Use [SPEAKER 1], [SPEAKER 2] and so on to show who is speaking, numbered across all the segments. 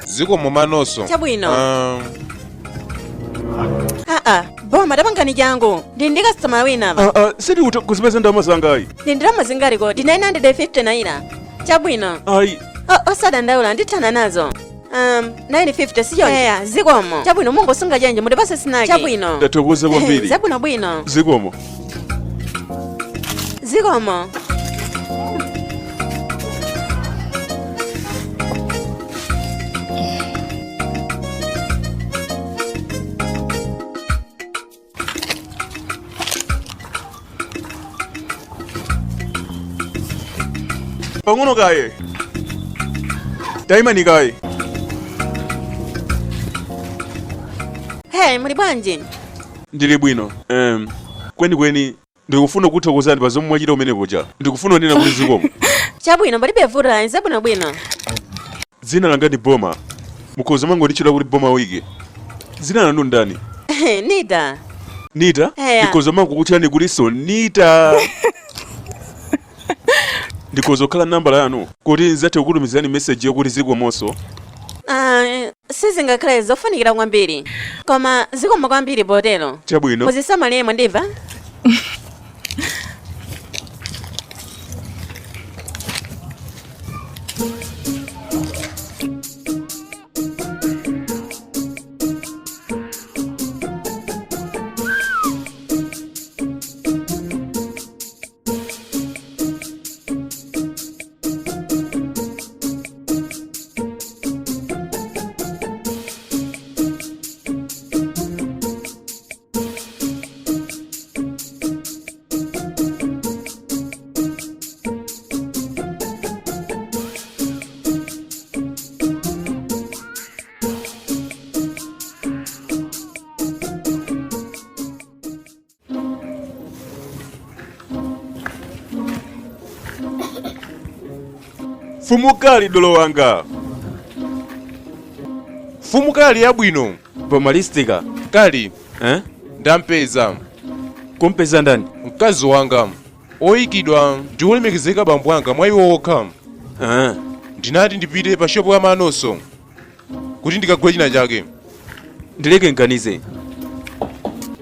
[SPEAKER 1] Ziko momanoso.
[SPEAKER 2] Chabwino. Boma tapangani jangu. Ndi customer wina aba.
[SPEAKER 3] Sidi kuzipeza ndalama zangayi.
[SPEAKER 2] Ndi ndalama zingari kodi 950 naira. Chabwino.
[SPEAKER 3] Ayi.
[SPEAKER 2] Osada ndaula ndithana nazo. 950 siyo. Zikomo. Chabwino mungu sunga janje mudipase sinaki. Chabwino.
[SPEAKER 3] Ndatokoza kwambiri.
[SPEAKER 2] Zabwino bwino.
[SPEAKER 3] Zikomo.
[SPEAKER 2] Zikomo.
[SPEAKER 3] Pangono kaye. Daima ni kaye.
[SPEAKER 2] Muli bwanji?
[SPEAKER 3] Ndili bwino. Kweni ndikufuna kuthokozani pa zomwe mwachita umene poja. Ndikufuna nena kuti zikomo.
[SPEAKER 2] Chabwino palibe vuta zabwino bwino.
[SPEAKER 3] Dzina langa ndi Boma. Mukhoza mango ndichita kuti Boma wiki. Dzina lanu ndani?
[SPEAKER 2] Nita.
[SPEAKER 3] Nita? Ndikhoza mango kuchani kuti so Nita. Ndikhoza kukhala nambala yanu kuti nzathe kukutumizirani message yokuti zikomonso.
[SPEAKER 2] Sizingakhale zofunikira kwambiri. Koma zikomo kwambiri potero.
[SPEAKER 3] Chabwino.
[SPEAKER 2] Muzisamalire ndiva?
[SPEAKER 3] Fumukali dolo wanga.
[SPEAKER 1] Fumukali yabwino.
[SPEAKER 3] Bomalistika.
[SPEAKER 1] Kali. Ndampeza.
[SPEAKER 3] Kumpeza ndani?
[SPEAKER 1] Mkazi wanga. Oyikidwa ndiwolemekezeka bambo wanga mwayiwo okha. Ndinati ndipite pa shopu ya manoso kuti ndikagule china chake.
[SPEAKER 3] Ndileke nkanize.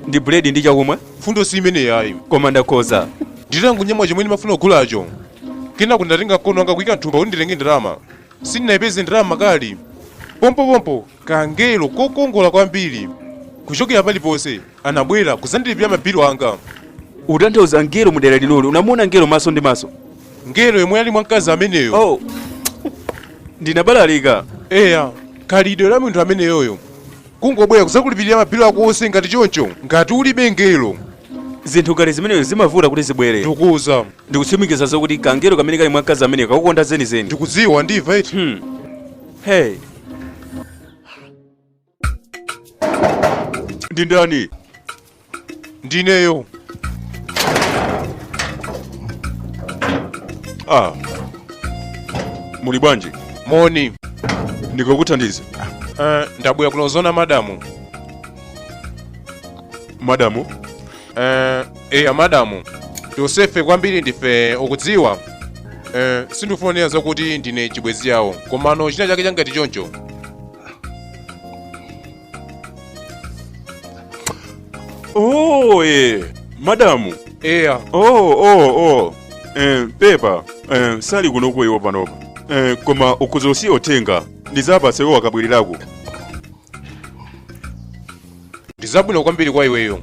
[SPEAKER 3] Ndi bread ndi chakumwa?
[SPEAKER 1] Fundo si imene yayi.
[SPEAKER 3] Koma ndakhoza.
[SPEAKER 1] Nditangu nyamwa chomwe ndimafuna kugulacho. Kena kundatenga kono wanga kuyika nthumba kuti nditenge ndalama. Sindinayipeze ndalama kali. Pompo kangelo kokongola kwambiri. Kuchokera paliponse anabwera kuzandilipira mabhilo anga.
[SPEAKER 3] Utanthauza ngelo mudera linoli unamuona ngelo maso ndi maso?
[SPEAKER 1] Ngelo yemwe ali mwankazi ameneyo.
[SPEAKER 3] Ndinabalalika.
[SPEAKER 1] Khalidwe la munthu ameneyoyo. Kungobwera kuzakulipirira mabhilo ako onse ngati choncho ngati ulibe ngelo.
[SPEAKER 3] Zinthu kale zimeneyo zimavuta kuti zibwere.
[SPEAKER 1] Ndikuza.
[SPEAKER 3] Ndikutsimikiza zokuti kangelo kamene kali mwankazi ameneyo kakukonda zenizeni.
[SPEAKER 1] Ndikudziwa ndiva iti.
[SPEAKER 3] Ndi ndani?
[SPEAKER 1] Ndineyo.
[SPEAKER 3] Muli bwanji?
[SPEAKER 1] Moni.
[SPEAKER 3] Ndikukuthandiza.
[SPEAKER 1] Ndabwera kulozona madamu.
[SPEAKER 3] Madamu?
[SPEAKER 1] Madamu. Yosefe kwambiri ndife ukudziwa. Sindifuna zokuti ndine chibwezi yawo. Komano china chake changati choncho.
[SPEAKER 3] Madamu. Pepa. Sali kuno kuiwo panopa. Koma ukuzosi otenga. Ndizapatse iwo akabwirirako.
[SPEAKER 1] Ndizabwino kwambiri kwa iweyo.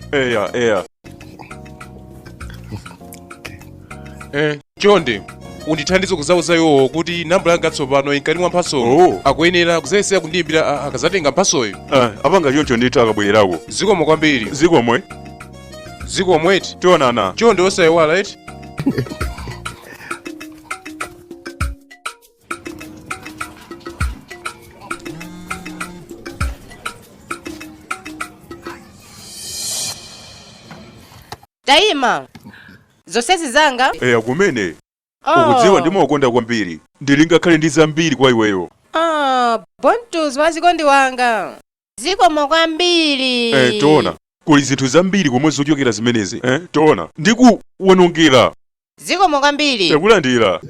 [SPEAKER 1] Chonde undithandize kuzauza iwo kuti nambala yanga tsopano inkani mwa mphasoyo akuyenera kuzayesera kundiyimbira akazatenga mphasoyo.
[SPEAKER 3] Apanga choncho ndithu akabwirirako.
[SPEAKER 1] Zikomo kwambiri.
[SPEAKER 3] Zikomwe.
[SPEAKER 1] Zikomweti.
[SPEAKER 3] Tionana.
[SPEAKER 1] Chonde osayiwala eti.
[SPEAKER 2] Daima. Zosezi zanga?
[SPEAKER 3] Kumene. Ukudziwa ndimakonda kwambiri. Ndilingakhale ndi zambiri kwa iweyo.
[SPEAKER 2] Bontus wachikondi wanga. Zikomo kwambiri.
[SPEAKER 3] Tona. Kuli zinthu zambiri komwe zochokera zimenezi. Tona. Ndikuwonongera.
[SPEAKER 2] Zikomo kwambiri.
[SPEAKER 3] Takulandira.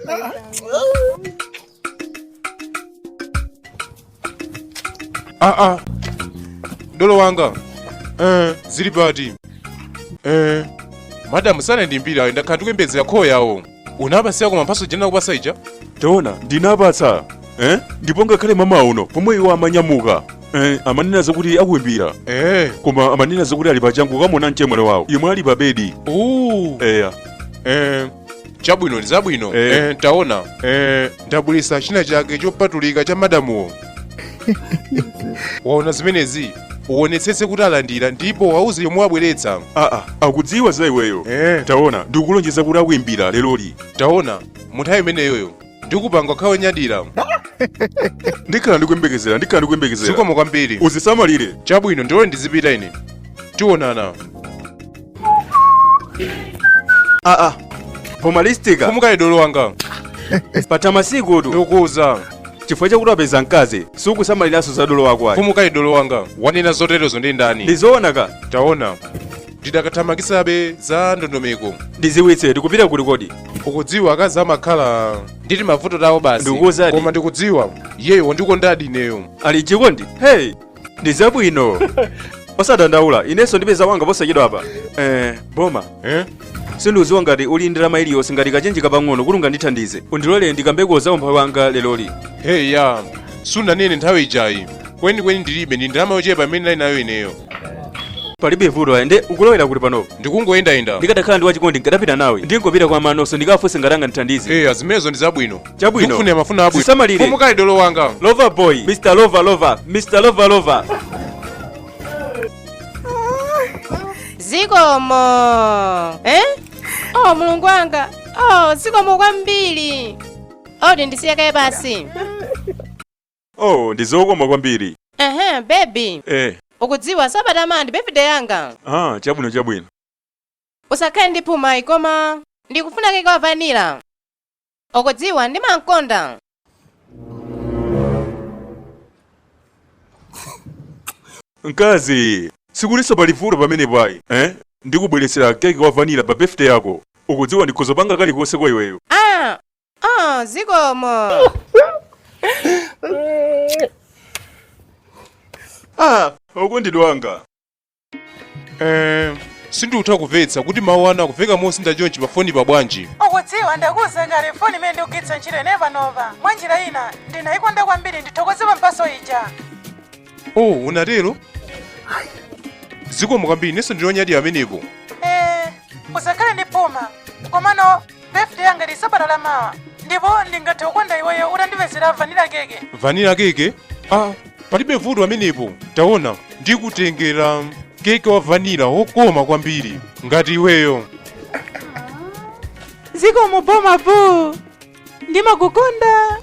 [SPEAKER 1] dolo wanga zili pati madamu sana ndimbira ndakhala ndikuyembedzera khoya yawo unapasiya koma mphaso jena kupasa ija
[SPEAKER 3] taona ndinapatsa ndipo ngakhale mama uno pomwe iwo amanyamuka amanena zakuti akuimbira koma amanena zakuti ali pachangu kamona mchemwere wawo imwe ali pa bedi eya
[SPEAKER 1] chabwino ndi zabwino taona ndabulisa china chake chopatulika cha madamuwo waona zimenezi uonetsetse kuti alandira ndipo wauze yomwe abweretsa
[SPEAKER 3] akudziwa za iweyo taona ndikulonjeza kuti akuimbira leloli
[SPEAKER 1] taona munthawi imeneyoyo ndikupanga khawe nyadira
[SPEAKER 3] ndikhala ndikuyembekezera
[SPEAKER 1] zikomo kwambiri
[SPEAKER 3] uzisamalire
[SPEAKER 1] chabwino ndilole ndizipita ine tionana
[SPEAKER 3] pomalistika
[SPEAKER 1] fumukale dolo wanga
[SPEAKER 3] pata masiku tu
[SPEAKER 1] ndikuuza
[SPEAKER 3] chifukwa chakuti apeza mkazi sukusamaliranso za dolo wako ayi
[SPEAKER 1] fumukale dolo wanga wanena zoterezo ndi ndani
[SPEAKER 3] ndizoonaka
[SPEAKER 1] taona ndidakathamangisabe za ndondomeko
[SPEAKER 3] ndiziwitse tikupita kuti kodi
[SPEAKER 1] ukudziwa akazi amakhala nditi mavuto tawo basi
[SPEAKER 3] ndikuwuzadi
[SPEAKER 1] koma ndikudziwa iyeyo wandikondadi ineyo
[SPEAKER 3] ali chikondi hey ndizabwino osadandaula inenso ndipeza wanga posachedwa apa boma sindiuziwa ngati uli ndalama iliyonse ngati kachenjika pang'ono kuti ungandithandize undilole ndikambekoza umphawi wanga leloli
[SPEAKER 1] hey ya sunanene nthawi ijayi kwenikweni ndilibe ndi ndalama yochepa imene nali nayo ineyo
[SPEAKER 3] palibe vuto ende ukulowera kuti panopo
[SPEAKER 1] ndikungoyendayenda
[SPEAKER 3] ndikadakhala ndi wachikondi nkadapita nawe ndingopita kwa manonso ndikafunse ngatanga ndithandize
[SPEAKER 1] azimenezo ndi zabwino
[SPEAKER 3] chabwino
[SPEAKER 1] ndikufunira mafuna abwino
[SPEAKER 3] zisamalire
[SPEAKER 1] fumukale dolo wanga
[SPEAKER 3] lover boy Mr. Lover
[SPEAKER 4] zikomo mulungu wanga zikomo kwambiri ndisiyakaye basi
[SPEAKER 3] ndizokoma kwambiri
[SPEAKER 4] baby ukudziwa sabata mandi birthday yanga
[SPEAKER 3] chabwino
[SPEAKER 4] usakhale ndiphuma koma ndikufuna keke wa vanilla ukudziwa ndimankonda
[SPEAKER 3] mkazi sikuliso palivuto pamene payi ndikubweresera keke wa vanilla pa birthday yako ukudziwa ndikhozopanga kalikonse kwa iweyo
[SPEAKER 4] zikomo
[SPEAKER 3] okondedwanga
[SPEAKER 1] sindikutha kumvetsa kuti mawu anu akuveka mosinda chonchi pa foni pa bwanji
[SPEAKER 5] ukudziwa ndakuwuza kale foni imene ndikugwiritsa ntchito inepanova mwa njira ina ndinayikonda kwambiri ndithokoze pa mphaso ija
[SPEAKER 1] unatero zikomo kwambiri nenso ndilonyadi amenepo
[SPEAKER 5] usakhale ndiphuma komano birthday yanga ndi sabata lamawa ndipo ndingathe kukonda iweyo utandipezera vanilla keke
[SPEAKER 1] palibe vuto amenepo taona ndikutengera keke wa vanilla wokoma kwambiri ngati iweyo
[SPEAKER 2] zikomo boma bu ndimakukonda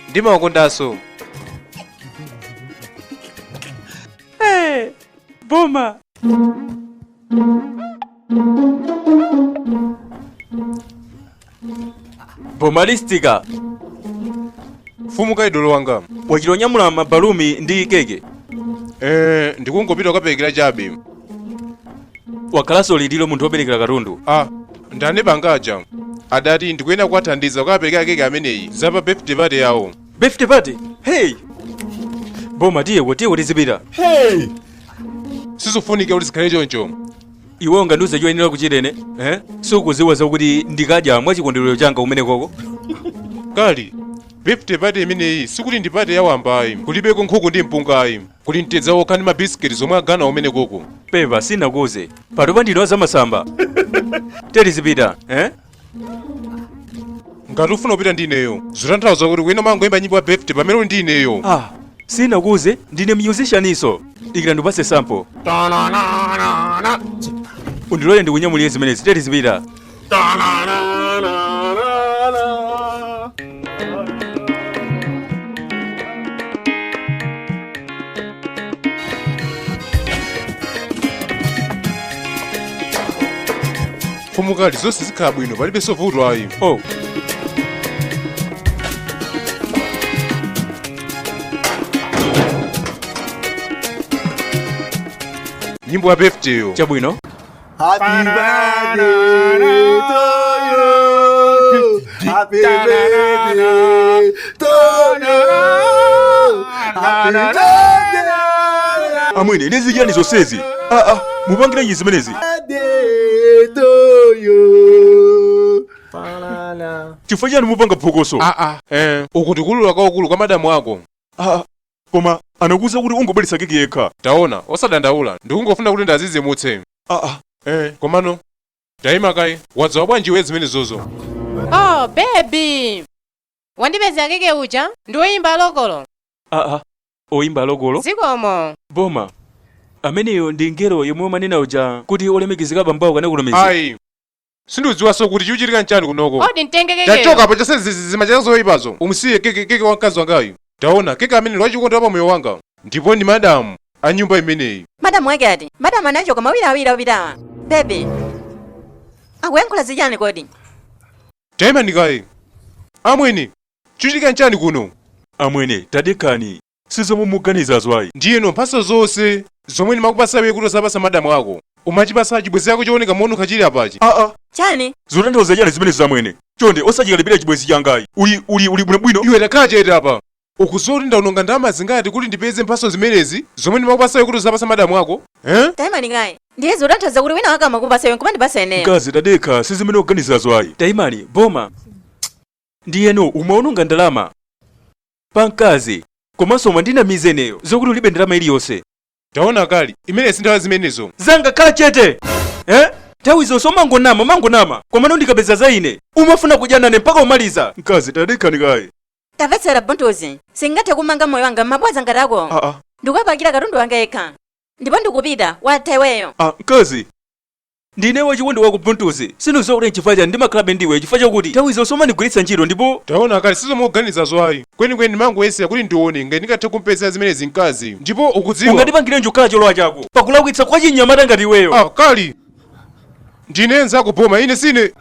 [SPEAKER 1] ndimakukondanso
[SPEAKER 2] boma
[SPEAKER 3] pomalistika
[SPEAKER 1] fumukale dolo wanga
[SPEAKER 3] wachilonyamula mabalumi ndi keke
[SPEAKER 1] ndikungopita kukaperekera chabe
[SPEAKER 3] wakhalanso lililo munthu woperekera katundu
[SPEAKER 1] ndane pangaja adati ndikuyenda kuwathandiza kukaperekera keke ameneyi za pa birthday party yawo
[SPEAKER 3] birthday party hey boma tiyeko tizipita
[SPEAKER 1] sizofunika kuti zikhale choncho
[SPEAKER 3] iweyo ngandiuze choyenera kuchitene sukuziwa zakuti ndikadya mwachikondwerero changa kumene koko
[SPEAKER 1] kali birthday party imeneyi sikuti ndi party yawambayi kulibeko nkhuku ndi mpungayi kuli mtedza wokha ndi mabisiketi zomwe agana umene koko
[SPEAKER 3] pepa sinakuze patopa ndino zamasamba tizipita
[SPEAKER 1] ngati ufuna kupita ndi ineyo zotanthauza kuti kuyenda mangoyimba nyimbo ya birthday pamene uli ndi ineyo
[SPEAKER 3] sinakuze ndine musicianiso dikira ndipase sample undilole ndikunyamulire zimenezi tizipita
[SPEAKER 1] fumukali zonse zikhala bwino palibenso vuto ayi nyimbo ya birthday yo
[SPEAKER 3] chabwino
[SPEAKER 6] Happy birthday to you. Happy birthday to you.
[SPEAKER 3] Amwene ndizijani zonsezi. Mupangira izi zimenezi. Chifukwa chani mupanga phokoso?
[SPEAKER 1] Ukuti kulula kwaukulu kwa madamu ako.
[SPEAKER 3] Koma anakuza kuti ungobweretsa keke yekha.
[SPEAKER 1] Taona, osadandaula, ndikungofuna kuti ndazizimutse. Komano, tayima kayi, wadzawa bwanji we zimene zozo.
[SPEAKER 4] Oh, baby. Wandipeza keke uja? Ndi woyimba lokolo.
[SPEAKER 3] Oyimba lokolo?
[SPEAKER 4] Zikomo.
[SPEAKER 3] Boma. Ameneyo ndi ngelo yomwe umanena uja kuti olemekezeka pambawo kanakulumeza.
[SPEAKER 1] Ayi. Sindidziwaso kuti chiuchitika nchani kunoko.
[SPEAKER 4] Odi ntenge keke.
[SPEAKER 1] Tachoka pa chase zimachazo zoyipazo. Umusiye keke wakazi wangayo. Taona, keke amene lwachikondo pa moyo wanga. Ndipo ndi madamu a nyumba imeneyi.
[SPEAKER 2] Madamu wake ati? Madamu anachoka mawira opitawa. Baby. Akuyankhula zijani kodi?
[SPEAKER 1] Tayima ndikayi. Amwene, chiuchitika nchani kuno?
[SPEAKER 3] Amwene, tadekani. Sizomwe muganizazo ayi.
[SPEAKER 1] Ndiyeno mphaso zonse zomwe ndimakupasa iwe kuti usapasa madamu ako. Umachipasa chibwezi chako chooneka mono kachiri apachi.
[SPEAKER 2] Chani?
[SPEAKER 3] Zotanthauza chani zimene zamwene. Chonde osachikalipira chibwezi changayi. Uli bwino.
[SPEAKER 1] Iwe takhala chete apa. Ukuzoti ndaononga ndalama zingati kuti ndipeze mphaso zimenezi zomwe ndimakupasa iwe kuti usapasa madamu ako?
[SPEAKER 2] Tayima ndikayi. Ndiye zotanthauza kuti wina wake amakupasa iwe nkuma ndipasa eneyo.
[SPEAKER 3] Mkazi tadekha sizimene uganizazo ayi. Tayimani, boma. Ndiyeno umaononga ndalama pa mkazi. Komanso mwandinamiza eneyo zokuti ulibe ndalama iliyonse.
[SPEAKER 1] Taona kali, imene sindala zimenezo.
[SPEAKER 3] Zanga khala chete. Nthawi zonse mangonama. Komano ndikapeza za ine. Umafuna kudya nane mpaka umaliza. Mkazi tadekha ndikayi.
[SPEAKER 2] Tamvetsera Buntuzi. Singathe kumanga moyo wanga mabwaza ngati ako. Ndikupakira katundu wanga yekha. Ndipo ndikupita watha iweyo.
[SPEAKER 3] Mkazi. Ndine wachikondi wako Buntuzi. Sindidziwa kuti n'chifukwa chani ndimakhala ndiwe chifukwa chakuti nthawi zonse umandigwiritsa ntchito ndipo.
[SPEAKER 1] Taona kali sizomwe uganizazo ayi. Kwenikweni ndimangoyesera kuti ndione ngati ndingathe kumpeza zimenezi mkazi. Ndipo ukudziwa.
[SPEAKER 3] Ungatipangire njokhala cholowa chako. Pakulakwitsa kwa chinyamata ngati iweyo.
[SPEAKER 1] Kali. Ndine nzako boma ine sine.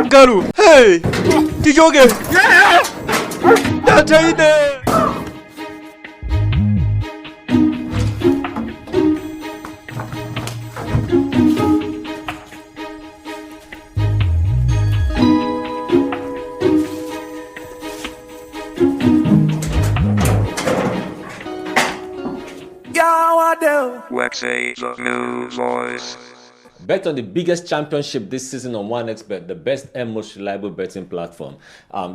[SPEAKER 3] Galu, hey! Tichoke! Data ine!
[SPEAKER 7] Waxy, the new voice.
[SPEAKER 8] Bet on the biggest championship this season on 1xBet, the best and most reliable betting platform.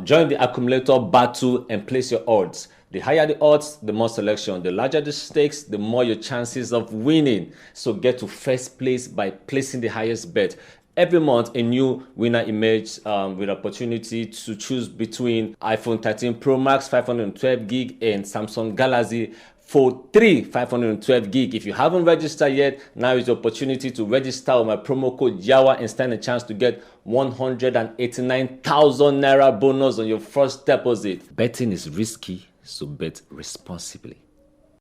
[SPEAKER 8] Join the accumulator battle and place your odds. The higher the odds, the more selection. The larger the stakes, the more your chances of winning. So get to first place by placing the highest bet. Every month, a new winner emerges with opportunity to choose between iPhone 13 Pro Max 512 gig and Samsung Galaxy Fold 3 512 gig. If you haven't registered yet, now is the opportunity to register with my promo code JAWA and stand a chance to get 189,000 naira bonus on your first deposit. Betting is risky, so bet responsibly.